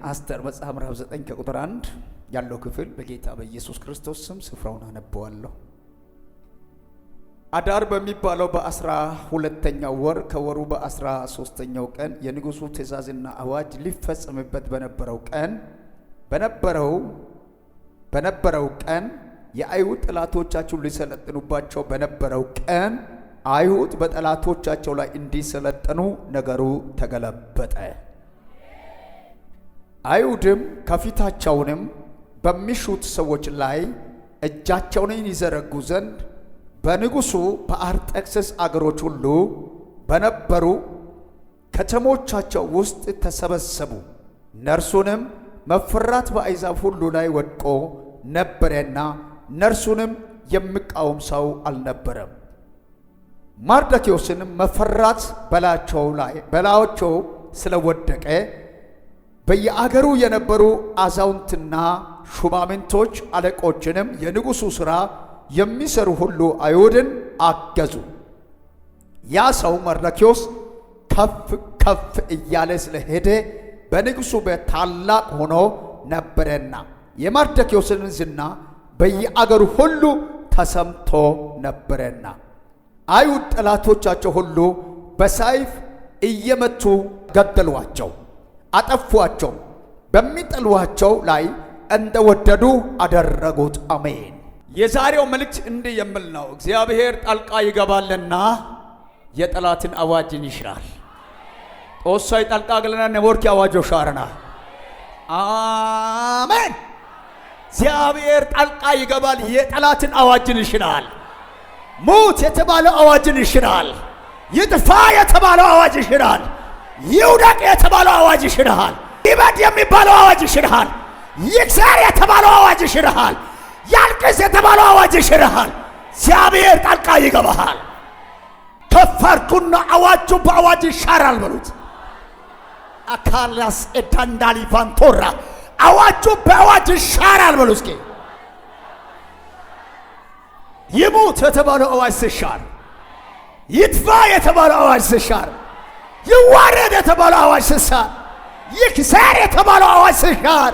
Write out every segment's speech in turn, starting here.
አስተር መጽሐፍ ምዕራፍ 9 ከቁጥር 1 ያለው ክፍል በጌታ በኢየሱስ ክርስቶስ ስም ስፍራውን አነበዋለሁ። አዳር በሚባለው በ12ኛው ወር ከወሩ በ13ኛው ቀን የንጉሡ ትእዛዝና አዋጅ ሊፈጸምበት በነበረው ቀን የአይሁድ ጠላቶቻቸው ሊሰለጥኑባቸው በነበረው ቀን አይሁድ በጠላቶቻቸው ላይ እንዲሰለጥኑ ነገሩ ተገለበጠ። አይሁድም ከፊታቸውንም በሚሹት ሰዎች ላይ እጃቸውን ይዘረጉ ዘንድ በንጉሡ በአርጤክስስ አገሮች ሁሉ በነበሩ ከተሞቻቸው ውስጥ ተሰበሰቡ። እነርሱንም መፈራት በአሕዛብ ሁሉ ላይ ወድቆ ነበረና እነርሱንም የሚቃወም ሰው አልነበረም። መርዶክዮስንም መፈራት በላያቸው ስለወደቀ በየአገሩ የነበሩ አዛውንትና ሹማምንቶች አለቆችንም የንጉሡ ሥራ የሚሰሩ ሁሉ አይሁድን አገዙ። ያ ሰው መርዶክዮስ ከፍ ከፍ እያለ ስለሄደ በንጉሡ ቤት ታላቅ ሆኖ ነበረና የመርዶክዮስን ዝና በየአገሩ ሁሉ ተሰምቶ ነበረና አይሁድ ጠላቶቻቸው ሁሉ በሰይፍ እየመቱ ገደሏቸው፣ አጠፏቸው። በሚጠሏቸው ላይ እንደወደዱ አደረጉት። አሜን። የዛሬው መልእክት እንዲህ የሚል ነው። እግዚአብሔር ጣልቃ ይገባልና የጠላትን አዋጅን ይሽራል። ጦሳይ ጣልቃ ገለና ነቦርኪ አዋጆ ሻረና አሜን። እግዚአብሔር ጣልቃ ይገባል፣ የጠላትን አዋጅን ይሽራል። ሙት የተባለው አዋጅን ይሽራል። ይጥፋ የተባለው አዋጅ ይሽራል። ይውደቅ የተባለው አዋጅ ይሽራል። ይበድ የሚባለው አዋጅ ይሽራል። ይክሰር የተባለው አዋጅ ይሽራል። ያልቅስ የተባለው አዋጅ ይሽራል። እግዚአብሔር ጣልቃ ይገባል። ከፈርኩና አዋጁ በአዋጅ ይሻራል በሉት። አካላስ ኤዳንዳሊ ፋንቶራ አዋጁ በአዋጅ ይሻራል በሉ እስኪ። ይሙት የተባለው አዋጅ ሲሻር፣ ይጥፋ የተባለው አዋጅ ሲሻር፣ ይዋረድ የተባለው አዋጅ ሲሻር፣ ይክሰር የተባለው አዋጅ ሲሻር፣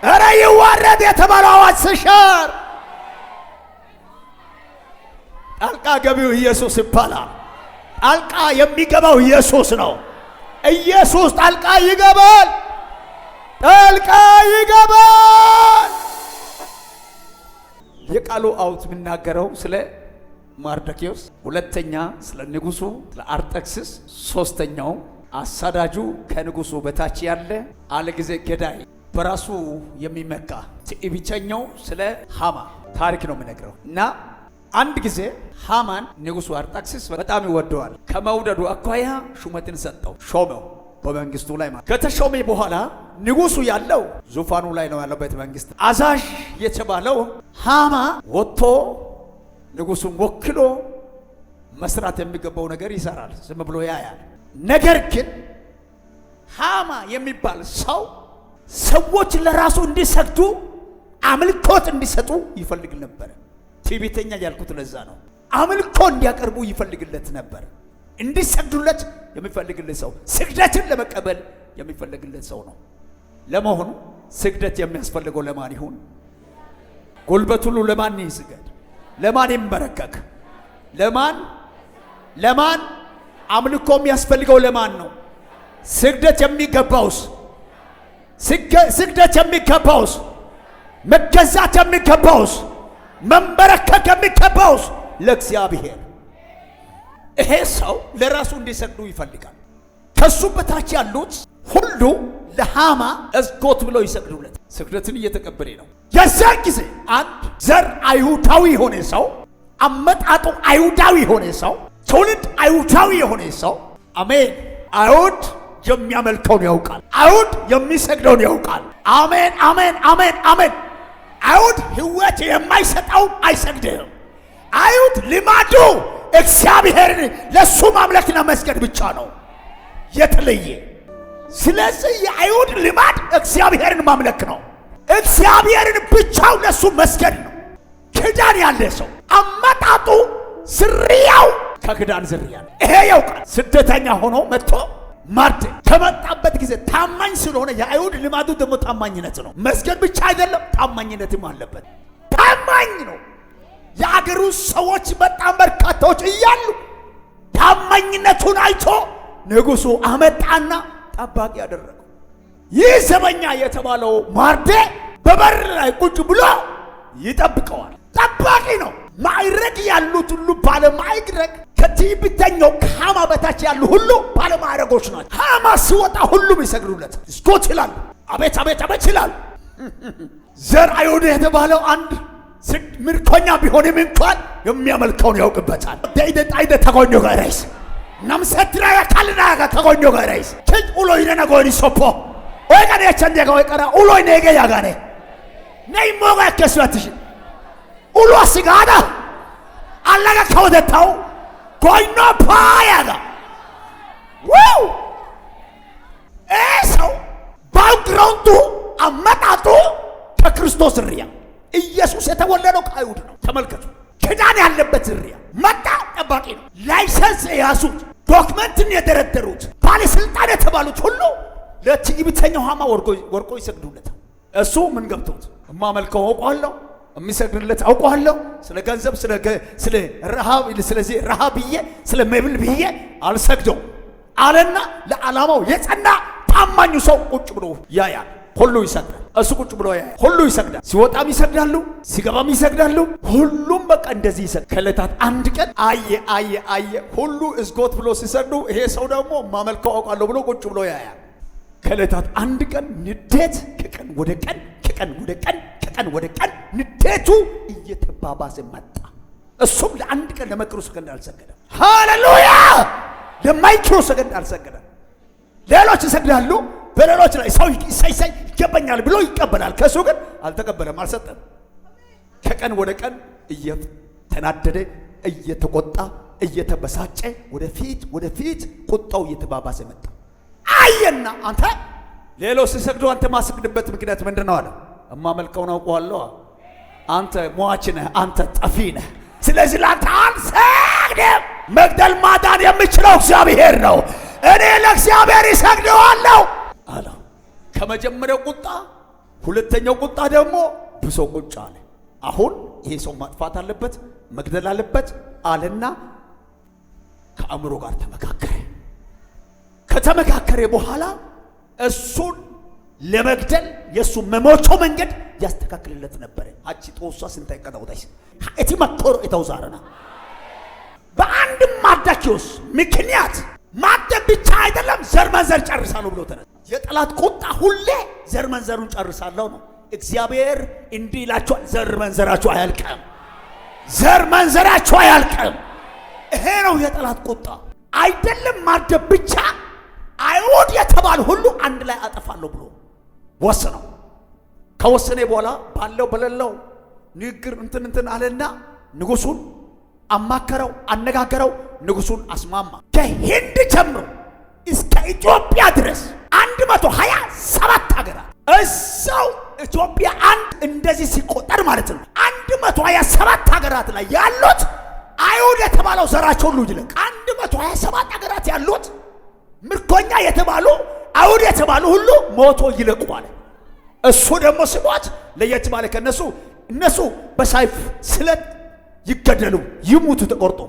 እረ ይዋረድ የተባለው አዋጅ ሲሻር፣ ጣልቃ ገቢው ኢየሱስ ይባላል። ጣልቃ የሚገባው ኢየሱስ ነው። ኢየሱስ ጣልቃ ይገባል። ጣልቃ ይገባል። የቃሉ አውት የሚናገረው ስለ መርዶክዮስ፣ ሁለተኛ ስለ ንጉሡ ስለ አርጤክስስ፣ ሶስተኛው አሳዳጁ ከንጉሡ በታች ያለ አለጊዜ ገዳይ በራሱ የሚመካ ትዕቢተኛው ስለ ሃማ ታሪክ ነው የሚነግረው። እና አንድ ጊዜ ሃማን ንጉሡ አርጤክስስ በጣም ይወደዋል። ከመውደዱ አኳያ ሹመትን ሰጠው፣ ሾመው በመንግስቱ ላይ ማለት። ከተሾመ በኋላ ንጉሡ ያለው ዙፋኑ ላይ ነው ያለው ቤተ መንግስት። አዛዥ የተባለው ሃማ ወጥቶ ንጉሡን ወክሎ መስራት የሚገባው ነገር ይሰራል፣ ዝም ብሎ ያያል። ነገር ግን ሃማ የሚባል ሰው ሰዎች ለራሱ እንዲሰግዱ አምልኮት እንዲሰጡ ይፈልግ ነበር። ትዕቢተኛ ያልኩት ለዛ ነው። አምልኮ እንዲያቀርቡ ይፈልግለት ነበር። እንዲሰግዱለት የሚፈልግለት ሰው፣ ስግደትን ለመቀበል የሚፈልግለት ሰው ነው። ለመሆኑ ስግደት የሚያስፈልገው ለማን ይሁን? ጉልበት ሁሉ ለማን ይስገድ? ለማን ይመረከክ? ለማን አምልኮ የሚያስፈልገው ለማን ነው? ስግደት የሚገባውስ መገዛት የሚገባውስ መንበረከክ የሚገባውስ ለእግዚአብሔር። ይሄ ሰው ለራሱ እንዲሰግዱ ይፈልጋል። ከሱ በታች ያሉት ሁሉ ለሃማ እስኮት ብለው ይሰግዱለት፣ ስግደትን እየተቀበለ ነው። የዛን ጊዜ አንድ ዘር አይሁዳዊ የሆነ ሰው፣ አመጣጡ አይሁዳዊ የሆነ ሰው፣ ትውልድ አይሁዳዊ የሆነ ሰው፣ አሜን፣ አይሁድ የሚያመልከውን ያውቃል። አይሁድ የሚሰግደውን ያውቃል። አሜን፣ አሜን፣ አሜን፣ አሜን። አይሁድ ሕይወት የማይሰጠውን አይሰግድም። አይሁድ ልማዱ እግዚአብሔርን ለሱ ማምለክና መስገድ ብቻ ነው የተለየ። ስለዚህ የአይሁድ ልማድ እግዚአብሔርን ማምለክ ነው። እግዚአብሔርን ብቻው ለሱ መስገድ ነው። ክዳን ያለ ሰው አመጣጡ ዝርያው ከክዳን ዝርያ ነው። ይሄ ያውቃል። ስደተኛ ሆኖ መጥቶ ማርደ ከመጣበት ጊዜ ታማኝ ስለሆነ የአይሁድ ልማዱ ደግሞ ታማኝነት ነው። መስገድ ብቻ አይደለም ታማኝነትም አለበት። ታማኝ ነው። የአገሩ ሰዎች በጣም በርካታዎች እያሉ ታማኝነቱን አይቶ ንጉሡ አመጣና ጠባቂ ያደረገው። ይህ ዘበኛ የተባለው ማርደ በበር ላይ ቁጭ ብሎ ይጠብቀዋል። ጠባቂ ነው። ማዕረግ ያሉት ሁሉ ባለ ማዕረግ፣ ከትዕቢተኛው ከሐማ በታች ያሉ ሁሉ ባለ ማዕረጎች ናቸው። ሐማ ሲወጣ ሁሉም ይሰግዱለት። እስኮት ይላል። አቤት አቤት አቤት ይላል። ዘር አይሁድ የተባለው አንድ ምርኮኛ ቢሆንም እንኳን የሚያመልከውን ያውቅበታል። ደይደ ጣይደ ተጎኞ ጋራይስ ናምሰትራ ያካልና ተጎኞ ጋራይስ ከጅ ኡሎ ይነና ጎኒ ሶፖ ወይ ጋር ያቸንደ ጋር ወይ ቀራ ኡሎ ይነገ ያጋኔ ነይ ሞጋ ከስዋትሽ ኡሎ ሲጋዳ አላጋ ከወደታው ጎይኖ ፓያጋ ዋው ኤሰው ባክግራውንዱ አመጣጡ ከክርስቶስ ዝርያ ኢየሱስ የተወለደው ከአይሁድ ነው። ተመልከቱ፣ ኪዳን ያለበት ዝርያ መጣ። ጠባቂ ነው። ላይሰንስ የያዙት ዶክመንትን የደረደሩት ባለስልጣን የተባሉት ሁሉ ለትዕቢተኛው ሐማ ወርቆ ይሰግዱለታል። እሱ ምን ገብቶት እማመልከው አውቀዋለሁ፣ የሚሰግድለት አውቀዋለሁ፣ ስለ ገንዘብ ስለ ረሃብ ስለዚህ ረሃብ ብዬ ስለ መብል ብዬ አልሰግደው አለና ለዓላማው የጸና ታማኙ ሰው ቁጭ ብሎ ያያል። ሁሉ ይሰግዳል። እሱ ቁጭ ብሎ ያያል። ሁሉ ይሰግዳል። ሲወጣም ይሰግዳሉ፣ ሲገባም ይሰግዳሉ። ሁሉም በቃ እንደዚህ ይሰግዳል። ከዕለታት አንድ ቀን አየ ሁሉ እዝጎት ብሎ ሲሰግዱ፣ ይሄ ሰው ደግሞ ማመልከው አውቃለሁ ብሎ ቁጭ ብሎ ያያል። ከዕለታት አንድ ቀን ንዴት ከቀን ወደ ቀን ከቀን ወደ ቀን ንዴቱ እየተባባሰ መጣ። እሱም ለአንድ ቀን ለማይክሮ ሰከንድ አልሰገደም። ሃሌሉያ! ለማይክሮ ሰከንድ አልሰገደም። ሌሎች ይሰግዳሉ። በሌሎች ላይ ሰው ይሳይ ይገባኛል ብሎ ይቀበላል። ከሱ ግን አልተቀበለም፣ አልሰጠም። ከቀን ወደ ቀን እየተናደደ እየተቆጣ እየተበሳጨ ወደፊት ቁጣው እየተባባሰ መጣ። አየና አንተ ሌሎች ሲሰግዱ አንተ ማስግድበት ምክንያት ምንድነው አለ። እማመልከውን አውቀዋለሁ። አንተ ሟች ነህ፣ አንተ ጠፊ ነህ። ስለዚህ ላንተ አልሰግድም። መግደል ማዳን የሚችለው እግዚአብሔር ነው። እኔ ለእግዚአብሔር ይሰግደዋለሁ አለ። ከመጀመሪያው ቁጣ ሁለተኛው ቁጣ ደግሞ ብሶ ቁጭ አለ። አሁን ይሄ ሰው ማጥፋት አለበት፣ መግደል አለበት አለና ከአእምሮ ጋር ተመካከረ። ከተመካከረ በኋላ እሱን ለመግደል የሱ መሞቾ መንገድ ያስተካክልለት ነበር። አቺ ጦሷ ስንታይ ቀዳውታይስ እቲ መኮሮ የተውዛረና በአንድ ማርዳኪዮስ ምክንያት ማደብ ብቻ አይደለም ዘር መንዘር ጨርሳለሁ ብሎ ተነሳ። የጠላት ቁጣ ሁሌ ዘር መንዘሩን ጨርሳለሁ ነው። እግዚአብሔር እንዲህ ይላችኋል፣ ዘር መንዘራችሁ አያልቅም፣ ዘር መንዘራችሁ አያልቅም። ይሄ ነው የጠላት ቁጣ። አይደለም ማደብ ብቻ አይሁድ የተባሉ ሁሉ አንድ ላይ አጠፋለሁ ብሎ ወሰነው። ከወሰነ በኋላ ባለው በሌለው ንግግር እንትን አለና ንጉሱን አማከረው፣ አነጋገረው። ንጉሱን አስማማ። ከሂንድ ጀምሮ እስከ ኢትዮጵያ ድረስ 127 ሀገራት እዛው ኢትዮጵያ አንድ እንደዚህ ሲቆጠር ማለት ነው 127 ሀገራት ላይ ያሉት አይሁድ የተባለው ዘራቸው ሁሉ ይልቅ 127 ሀገራት ያሉት ምርኮኛ የተባሉ አይሁድ የተባሉ ሁሉ ሞቶ ይለቁዋል። እሱ ደግሞ ሲሞት ለየት ባለ ከነሱ እነሱ በሳይፍ ስለት ይገደሉ ይሙቱ ተቆርጦ።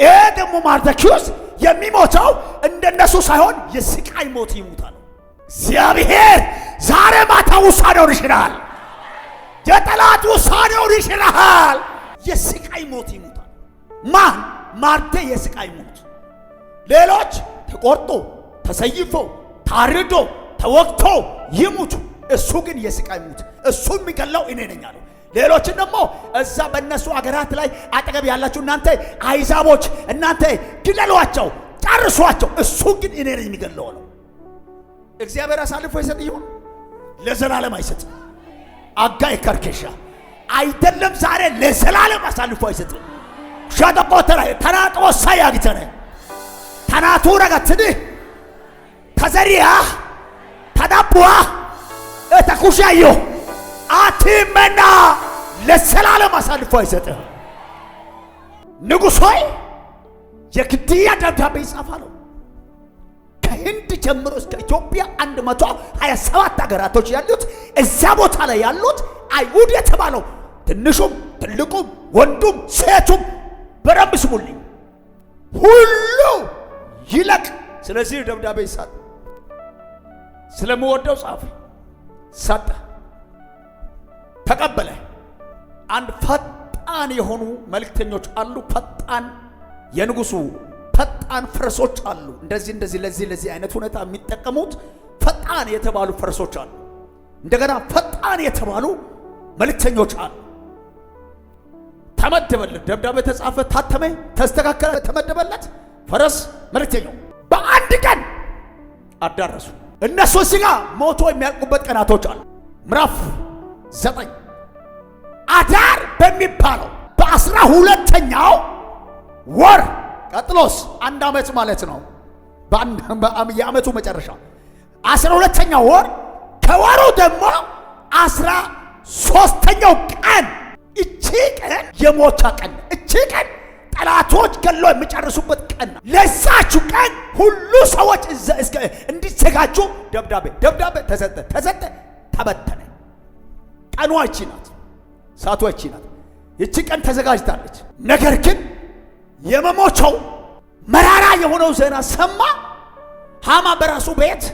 ይሄ ደግሞ ማርዳኪዮስ የሚሞተው እንደነሱ ሳይሆን የስቃይ ሞት ይሙታል። እግዚአብሔር ዛሬ ማታ ውሳኔውን ይሽራል። የጠላት ውሳኔውን ይሽራል። የስቃይ ሞት ይሙታል። ማን? ማርደ የስቃይ ሞት። ሌሎች ተቆርጦ ተሰይፎ ታርዶ ተወግቶ ይሙቱ። እሱ ግን የስቃይ ሞት። እሱ የሚገለው እኔ ነኝ አለው። ሌሎችን ደግሞ እዛ በእነሱ አገራት ላይ አጠገብ ያላችሁ እናንተ አይዛቦች እናንተ ግደሏቸው፣ ጨርሷቸው። እሱ ግን እኔ ነኝ የሚገለው ነው። እግዚአብሔር አሳልፎ ይሰጥ ይሁን? ለዘላለም አይሰጥም። አጋይ ከርኬሻ አይደለም ዛሬ ለዘላለም አሳልፎ አይሰጥም። ሻደቆተራ ተናጦሳ ያግተነ ተናቱ ረጋትኒ ተዘሪያ ተዳቡዋ እተኩሻዮ አቲመና ለዘላለም አሳልፎ አይሰጥም። ንጉሥ ሆይ የግድያ ደብዳቤ ይጻፋል። ከህንድ ጀምሮ እስከ ኢትዮጵያ 127 ሀገራቶች ያሉት እዛ ቦታ ላይ ያሉት አይሁድ የተባለው ትንሹም ትልቁም ወንዱም ሴቱም በረብ ስሙልኝ ሁሉ ይለቅ። ስለዚህ ደብዳቤ ይሳት ስለምወደው ጻፈ፣ ሰጠ፣ ተቀበለ። አንድ ፈጣን የሆኑ መልእክተኞች አሉ። ፈጣን የንጉሱ ፈጣን ፈረሶች አሉ። እንደዚህ ለዚህ አይነት ሁኔታ የሚጠቀሙት ፈጣን የተባሉ ፈረሶች አሉ። እንደገና ፈጣን የተባሉ መልእክተኞች አሉ። ተመደበለት። ደብዳቤ ተጻፈ፣ ታተመ፣ ተስተካከለ፣ ተመደበለት። ፈረስ መልእክተኛው በአንድ ቀን አዳረሱ። እነሱ ሲጋ ሞቶ የሚያልቁበት ቀናቶች አሉ። ምዕራፍ 9 አዳር በሚባለው በ12ኛው ወር ቀጥሎስ 1 ዓመት ማለት ነው። የዓመቱ መጨረሻ 12ኛው ወር ከወሩ ደግሞ 13ኛው ቀን። እቺ ቀን የሞቻ ቀን፣ እቺ ቀን ጠላቶች ገሎ የሚጨርሱበት ቀን ነው። ለዛችሁ ቀን ሁሉ ሰዎች እንዲዘጋጁ ደብዳቤ ተሰጠ፣ ተበተነ። ቀኗ እቺ ናት፣ ሰዓቷ እቺ ናት። እቺ ቀን ተዘጋጅታለች። ነገር ግን የመሞቻው መራራ የሆነው ዜና ሰማ። ሃማ በራሱ ቤት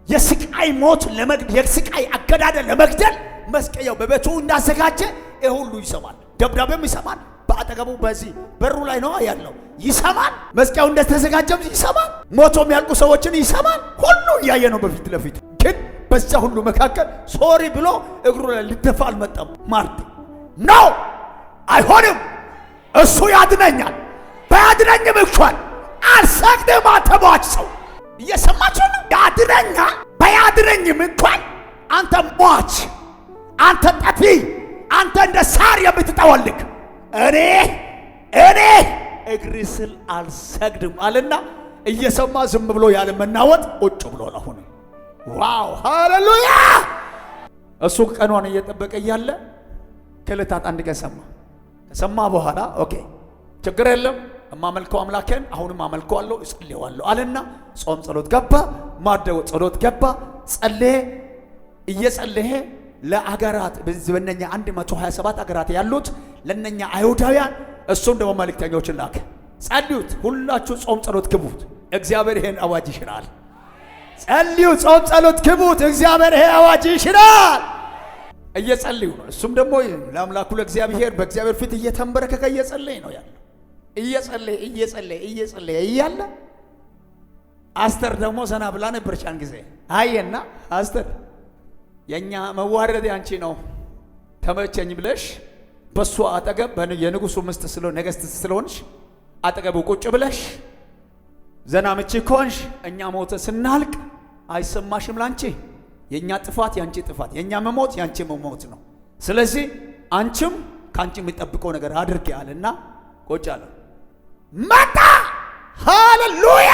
የስቃይ ሞት የስቃይ አገዳደል ለመግደል መስቀያው በቤቱ እንዳዘጋጀ ሁሉ ይሰማል። ደብዳቤም ይሰማል። በአጠገቡ በዚህ በሩ ላይ ነው ያለው። ይሰማል። መስቀያው እንደተዘጋጀም ይሰማል። ሞቶ የሚያልቁ ሰዎችን ይሰማል። ሁሉ እያየ ነው በፊት ለፊት። ግን በዛ ሁሉ መካከል ሶሪ ብሎ እግሩ ላይ ሊደፋ አልመጣም። ማርት ነው አይሆንም፣ እሱ ያድነኛል፣ ባያድነኝም እንኳን አልሰግድም። አተባች ሰው እየሰማችሁ ነው። ያድነኛል፣ ባያድነኝም እንኳን አንተ ሟች፣ አንተ ጠፊ፣ አንተ እንደ ሳር የምትጠወልግ እኔ እግሪ ስል አልሰግድም አለና እየሰማ ዝም ብሎ ያለ መናወጥ ቁጭ ብሎ አሁን ዋው ሃሌሉያ። እሱ ቀኗን እየጠበቀ እያለ ከዕለታት አንድ ቀን ከሰማ በኋላ ኦኬ ችግር የለም እማመልከው አምላኬን አሁንም አመልከዋለሁ እጸልየዋለሁ አለና ጾም ጸሎት ገባ። ማደው ጸሎት ገባ። ጸለየ። እየጸለየ ለአገራት በእነኛ 127 አገራት ያሉት ለነኛ አይሁዳውያን እሱም ደግሞ መልእክተኞችን ላከ። ጸልዩት፣ ሁላችሁ ጾም ጸሎት ግቡት፣ እግዚአብሔር ይሄን አዋጅ ይሽራል። ጸልዩ፣ ጾም ጸሎት ግቡት፣ እግዚአብሔር ይሄን አዋጅ ይሽራል። እየጸልዩ ነው። እሱም ደግሞ ለአምላኩ ለእግዚአብሔር በእግዚአብሔር ፊት እየተንበረከከ እየጸለየ ነው ያለው። እየጸለየ እያለ አስተር ደግሞ ዘና ብላ ነበር። ቻን ጊዜ አየና አስተር የኛ መዋረድ ያንቺ ነው ተመቸኝ ብለሽ በሷ አጠገብ የንጉሱ ምስት ስለሆነ ነገስት ስለሆንሽ አጠገቡ ቁጭ ብለሽ ዘና ምቺ ኮንሽ እኛ ሞተ ስናልቅ አይሰማሽም? ላንቺ የኛ ጥፋት ያንቺ ጥፋት፣ የኛ መሞት ያንቺ መሞት ነው። ስለዚህ አንቺም ካንቺ የሚጠብቀው ነገር አድርጊ አለና ቁጭ አለ። መጣ። ሃሌሉያ።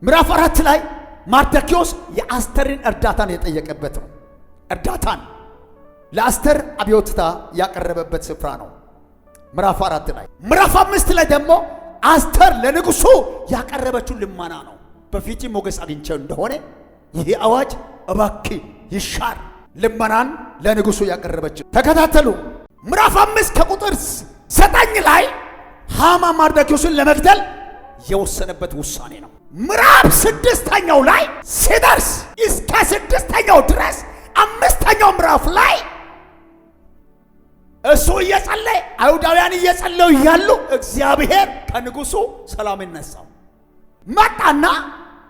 ምዕራፍ 4 ላይ ማርዶክዮስ የአስተርን እርዳታን የጠየቀበት ነው። እርዳታን ለአስተር አብዮትታ ያቀረበበት ስፍራ ነው። ምዕራፍ 4 ላይ። ምዕራፍ 5 ላይ ደግሞ አስተር ለንጉሱ ያቀረበችው ልመና ነው። በፊት ሞገስ አግኝቼው እንደሆነ ይሄ አዋጅ እባክህ ይሻር። ልመናን ለንጉሱ ያቀረበችው ተከታተሉ። ምዕራፍ 5 ከቁጥር 9 ላይ ሃማ ማርዶክዮስን ለመግደል የወሰነበት ውሳኔ ነው። ምዕራፍ 6ኛው ላይ ሲደርስ እስከ 6ኛው ድረስ 5ኛው ምዕራፍ ላይ እሱ እየጸለየ አይሁዳውያን እየጸለዩ እያሉ እግዚአብሔር ከንጉሱ ሰላም ይነሳው መጣና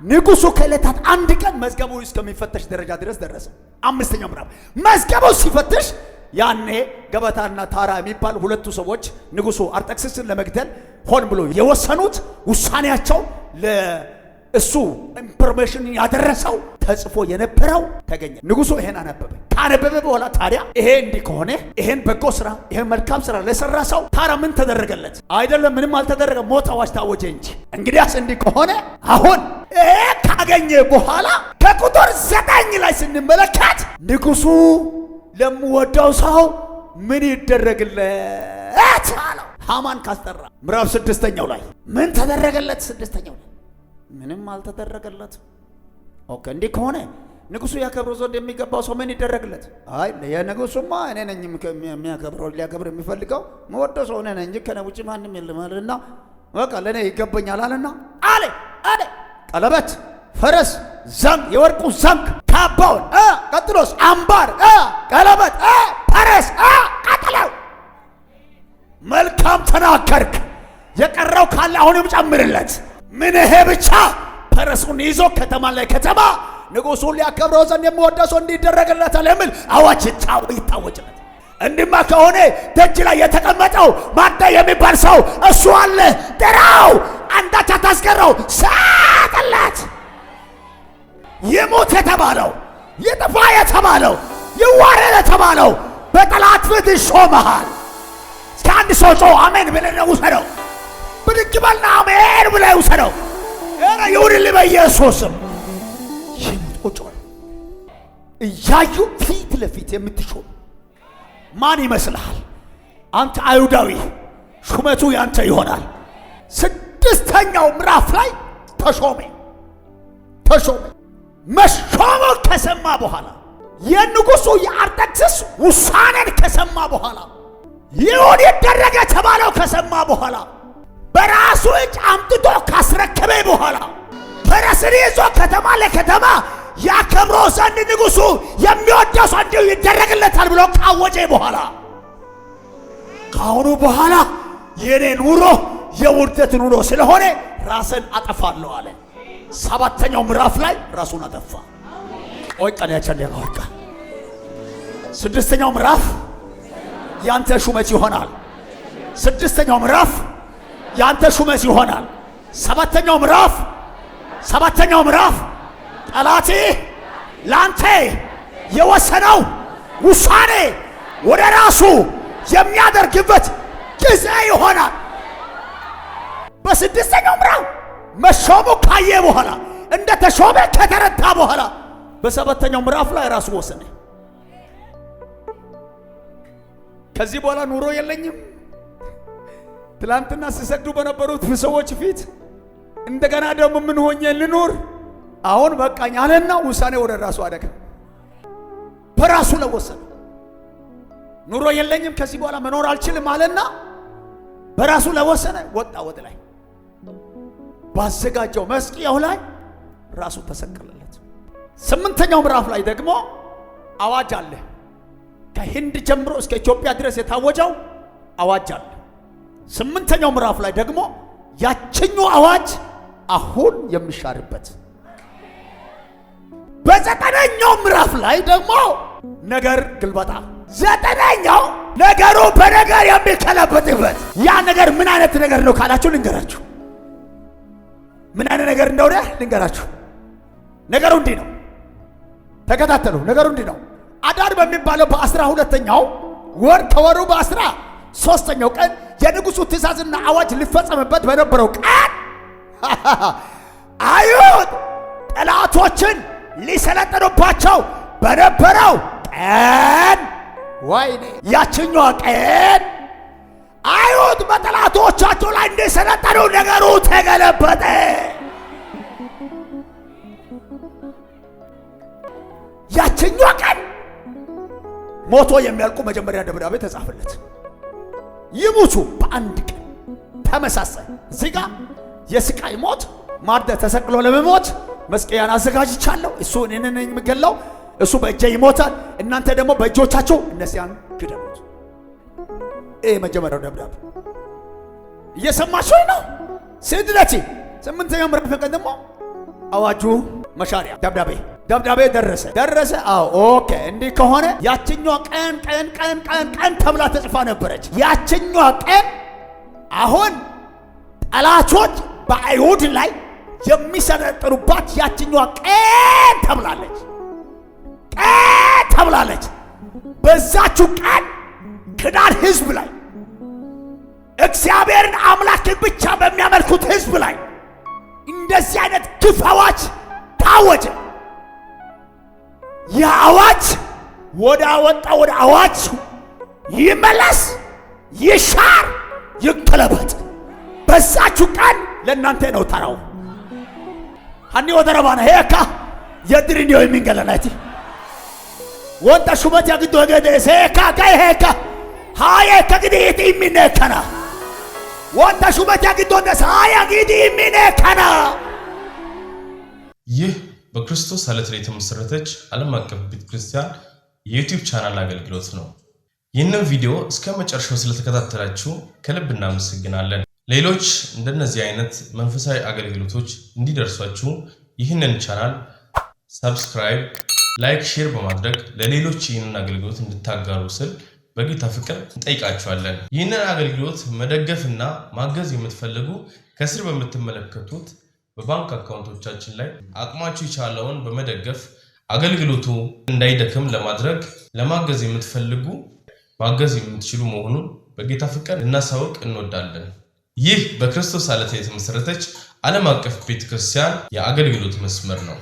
ንጉሱ ከዕለታት አንድ ቀን መዝገቡ እስከሚፈተሽ ደረጃ ድረስ ደረሰ። 5ኛው ምዕራፍ መዝገቡ ሲፈተሽ ያኔ ገበታና ታራ የሚባል ሁለቱ ሰዎች ንጉሱ አርጤክስስን ለመግደል ሆን ብሎ የወሰኑት ውሳኔያቸው ለእሱ ኢንፎርሜሽን ያደረሰው ተጽፎ የነበረው ተገኘ። ንጉሱ ይሄን አነበበ። ካነበበ በኋላ ታዲያ ይሄ እንዲህ ከሆነ ይሄን በጎ ስራ ይሄን መልካም ስራ ለሰራ ሰው ታራ ምን ተደረገለት? አይደለም ምንም አልተደረገ፣ ሞት አዋጅ ታወጀ እንጂ። እንግዲያስ እንዲህ ከሆነ አሁን ይሄ ካገኘ በኋላ ከቁጥር 9 ላይ ስንመለከት ንጉሱ ለምወደው ሰው ምን ይደረግለት አለው። ሃማን ካስጠራ ምዕራፍ 6ኛው ላይ ምን ተደረገለት? 6ኛው ላይ ምንም አልተደረገለት። ኦኬ እንዲህ ከሆነ ንጉሱ ያከብረው ዘንድ የሚገባው ሰው ምን ይደረግለት? አይ የንጉሱማ እኔ ነኝ የሚያከብረው ሊያከብር የሚፈልገው መወደው ሰው እኔ ነኝ እንጂ ከኔ ውጪ ማንም የለም አለና በቃ ለኔ ይገባኛል አለና አለ ቀለበት፣ ፈረስ፣ ዘንግ፣ የወርቁ ዘንግ፣ ካባውን ቀጥሎስ አምባር፣ ቀለበት፣ ፈረስ ቀጥለው። መልካም ተናገርክ። የቀረው ካለ አሁንም ጨምርለት። ምን ይሄ ብቻ? ፈረሱን ይዞ ከተማ ላይ ከተማ ንጉሱን ሊያከብረው ዘንድ የሚወደው ሰው እንዲደረግለታል የሚል አዋጅ ይታወጅለት። እንዲማ ከሆነ ደጅ ላይ የተቀመጠው ማዳ የሚባል ሰው እሱ አለ። ጥራው፣ አንዳች አታስቀረው፣ ሳቅለት። ይሙት የተባለው ይጥፋ የተባለው ይዋረድ የተባለው በጠላት ፊት ይሾመሃል። እስከ አንድ ሰው ጮህ አሜን ብለህ ውሰደው። ብድግ በልና አሜን ብለህ ውሰደው። ኧረ ይሁንልህ በኢየሱስም። ይሙት ቁጭ በል። እያዩ ፊት ለፊት የምትሾም ማን ይመስልሃል? አንተ አይሁዳዊ፣ ሹመቱ ያንተ ይሆናል። ስድስተኛው ምዕራፍ ላይ ተሾመ። መሾሙ ከሰማ በኋላ የንጉሱ የአርጤክስስ ውሳኔን ከሰማ በኋላ ይሁን ይደረግ የተባለው ከሰማ በኋላ በራሱ እጅ አምጥቶ ካስረከበ በኋላ ፈረስን ይዞ ከተማ ለከተማ ያከብረው ዘንድ ንጉሱ የሚወደው ሰው እንዲሁ ይደረግለታል ብሎ ካወጀ በኋላ ካሁኑ በኋላ የኔ ኑሮ የውርደት ኑሮ ስለሆነ ራስን አጠፋለሁ አለ። ሰባተኛው ምዕራፍ ላይ ራሱን አጠፋ። ቆይ ቀን ያቸነው ወጣ። ስድስተኛው ምዕራፍ ያንተ ሹመት ይሆናል። ስድስተኛው ምዕራፍ ያንተ ሹመት ይሆናል። ሰባተኛው ምዕራፍ ጠላቴ ላንተ የወሰነው ውሳኔ ወደ ራሱ የሚያደርግበት ጊዜ ይሆናል። በስድስተኛው ምዕራፍ መሾሙ ካየ በኋላ እንደ ተሾመ ከተረታ በኋላ በሰባተኛው ምዕራፍ ላይ ራሱ ወሰነ። ከዚህ በኋላ ኑሮ የለኝም፣ ትላንትና ሲሰግዱ በነበሩት ሰዎች ፊት እንደገና ደግሞ ምን ሆኜ ልኑር? አሁን በቃኝ አለና ውሳኔ ወደ ራሱ አደረገ። በራሱ ለወሰነ። ኑሮ የለኝም ከዚህ በኋላ መኖር አልችልም አለና በራሱ ለወሰነ። ወጣ ወደ ላይ ባዘጋጀው መስቀያው ላይ ራሱ ተሰቀለለት። ስምንተኛው ምዕራፍ ላይ ደግሞ አዋጅ አለ። ከህንድ ጀምሮ እስከ ኢትዮጵያ ድረስ የታወጀው አዋጅ አለ። ስምንተኛው ምዕራፍ ላይ ደግሞ ያችኛው አዋጅ አሁን የሚሻርበት። በዘጠነኛው ምዕራፍ ላይ ደግሞ ነገር ግልበጣ። ዘጠነኛው ነገሩ በነገር የሚከለበጥበት። ያ ነገር ምን አይነት ነገር ነው ካላችሁ ልንገራችሁ። ምን አይነት ነገር እንደሆነ ልንገራችሁ። ነገሩ እንዲህ ነው፣ ተከታተሉ። ነገሩ እንዲህ ነው። አዳር በሚባለው በ12ኛው ወር ከወሩ በ13ኛው ቀን የንጉሱ ትእዛዝና አዋጅ ሊፈጸምበት በነበረው ቀን አይሁድ ጠላቶችን ሊሰለጥኑባቸው በነበረው ቀን ወይኔ ያችኛዋ ቀን አይሁድ በጠላቶቻቸው ላይ እንዲሰለጥኑ ነገሩ ተገለበጠ። ያችኛዋ ቀን ሞቶ የሚያልቁ መጀመሪያ ደብዳቤ ተጻፈለት። ይሙቱ በአንድ ቀን ተመሳሳይ። እዚህ ጋር የስቃይ ሞት ማርደ ተሰቅሎ ለመሞት መስቀያን አዘጋጅቻለሁ። እሱ እኔ ነኝ የምገለው፣ እሱ በእጄ ይሞታል፣ እናንተ ደግሞ በእጆቻችሁ እነዚያን ግደሉት። ይሄ መጀመሪያው ደብዳቤ እየሰማችሁ ነው። ስድለቲ ስምንተኛው ምዕራፍ ቀን ደግሞ አዋጁ መሻሪያ ደብዳቤ ደረሰ። አዎ ኦኬ። እንዲህ ከሆነ ያችኛዋ ቀን ተብላ ተጽፋ ነበረች። ያችኛዋ ቀን አሁን ጠላቶች በአይሁድ ላይ የሚሰለጥኑባት ያችኛዋ ቀን ተብላለች። በዛችሁ ቀን ክዳን ህዝብ ላይ እግዚአብሔርን አምላክን ብቻ በሚያመልኩት ህዝብ ላይ እንደዚህ አይነት ግፍ አዋጅ ታወጀ። የአዋጅ ወደ አዋጅ ይመለስ፣ ይሻር፣ ይገለበጥ። በዛችሁ ቀን ለእናንተ ነው ተራው። ሀኒ ወደረባና ሄካ የድሪኒዮ የሚንገለናቲ ወንታ ሹመት ያግዶ ገደ ሴካ ጋይ ሄካ ሃየ ከግዲት የሚነከና ወንታ ሹመት ያግዶ ደስ ሃያ ግዲ የሚነከና ይህ በክርስቶስ ዓለት ላይ የተመሰረተች ዓለም አቀፍ ቤተክርስቲያን የዩቲዩብ ቻናል አገልግሎት ነው። ይህንን ቪዲዮ እስከ መጨረሻው ስለተከታተላችሁ ከልብ እናመሰግናለን። ሌሎች እንደነዚህ አይነት መንፈሳዊ አገልግሎቶች እንዲደርሷችሁ ይህንን ቻናል ሰብስክራይብ፣ ላይክ፣ ሼር በማድረግ ለሌሎች ይህንን አገልግሎት እንድታጋሩ ስል በጌታ ፍቅር እንጠይቃችኋለን። ይህንን አገልግሎት መደገፍና ማገዝ የምትፈልጉ ከስር በምትመለከቱት በባንክ አካውንቶቻችን ላይ አቅማችሁ የቻለውን በመደገፍ አገልግሎቱ እንዳይደክም ለማድረግ ለማገዝ የምትፈልጉ ማገዝ የምትችሉ መሆኑን በጌታ ፍቅር እናሳውቅ እንወዳለን። ይህ በክርስቶስ ዓለት የተመሰረተች ዓለም አቀፍ ቤተክርስቲያን የአገልግሎት መስመር ነው።